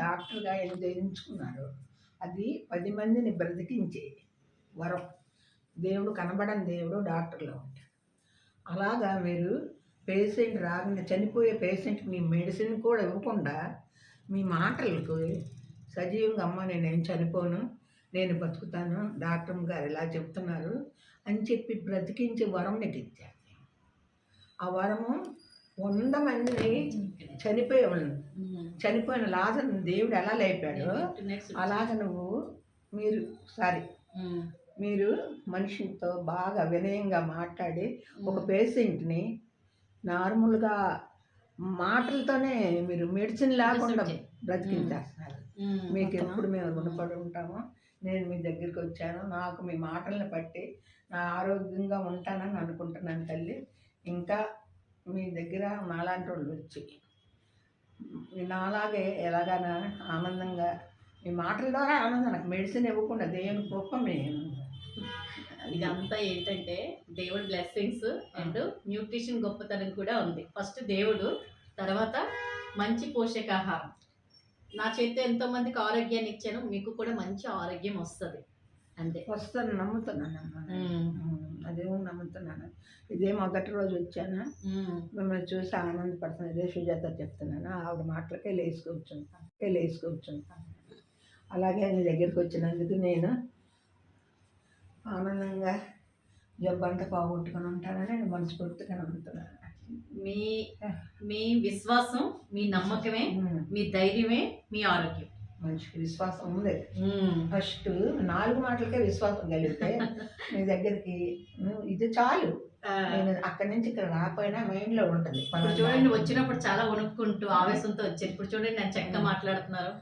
డాక్టర్గా ఏదో ఎంచుకున్నారు. అది 10 మందిని బ్రతికించే వరం. దేవుడు కనబడని దేవుడు డాక్టర్లో ఉంటాడు. అలాగా మీరు పేషెంట్ రాకుండా చనిపోయే పేషెంట్కి మీ మెడిసిన్ కూడా ఇవ్వకుండా మీ మాటలకు సజీవంగా అమ్మ నేనేం చనిపోను, నేను బతుకుతాను, డాక్టర్ గారు ఇలా చెప్తున్నారు అని చెప్పి బ్రతికించే వరం నీకు ఇచ్చాను. ఆ వరము 100 మందిని చనిపోయిన లాజరుని దేవుడు ఎలా లేపాడో అలాగ మీరు మనిషితో బాగా వినయంగా మాట్లాడి ఒక పేషెంట్ని నార్మల్గా మాటలతోనే మీరు మెడిసిన్ లేకుండా బ్రతికించేస్తున్నారు. మీకు ఎప్పుడు మేము రుణపడి ఉంటామో. నేను మీ దగ్గరికి వచ్చాను, నాకు మీ మాటలను బట్టి నా ఆరోగ్యంగా ఉంటానని అనుకుంటున్నాను తల్లి. ఇంకా మీ దగ్గర నాలాంటి వాళ్ళు వచ్చి నాలాగే ఎలాగైనా ఆనందంగా మీ మాటల ద్వారా ఆనందం, నాకు మెడిసిన్ ఇవ్వకుండా దేవుని కృప మేము. ఇదంతా ఏంటంటే దేవుడి బ్లెస్సింగ్స్ అండ్ న్యూట్రిషన్ గొప్పతనం కూడా ఉంది. ఫస్ట్ దేవుడు, తర్వాత మంచి పోషకాహారం. నా చేతితో ఎంతో మందికి ఆరోగ్యాన్ని ఇచ్చాను, మీకు కూడా మంచి ఆరోగ్యం వస్తుంది. అంతే వస్తాను, నమ్ముతున్నాను. అదేమో నమ్ముతున్నాను. ఇదే మొదటి రోజు వచ్చాను, మిమ్మల్ని చూసి ఆనందపడుతున్నాను. ఇదే సుజాత చెప్తున్నాను, ఆవిడ మాటలకే లేచి కూర్చుంటాను. అలాగే నీ దగ్గరికి వచ్చినందుకు నేను ఆనందంగా జబ్బంతా పోగొట్టుకుని ఉంటానని నేను మనస్ఫూర్తిగా నమ్ముతున్నాను. మీ విశ్వాసం, మీ నమ్మకమే, మీ ధైర్యమే మీ ఆరోగ్యం. మనిషికి విశ్వాసం ఉంది. ఫస్ట్ 4 మాటలకే విశ్వాసం కలిగితే మీ దగ్గరికి ఇది చాలు. నేను అక్కడి నుంచి ఇక్కడ రాకపోయినా మైండ్ లో ఉంటుంది. చూడండి, వచ్చినప్పుడు చాలా వణుక్కుంటూ ఆవేశంతో వచ్చారు. ఇప్పుడు చూడండి నేను చక్కగా మాట్లాడుతున్నారు.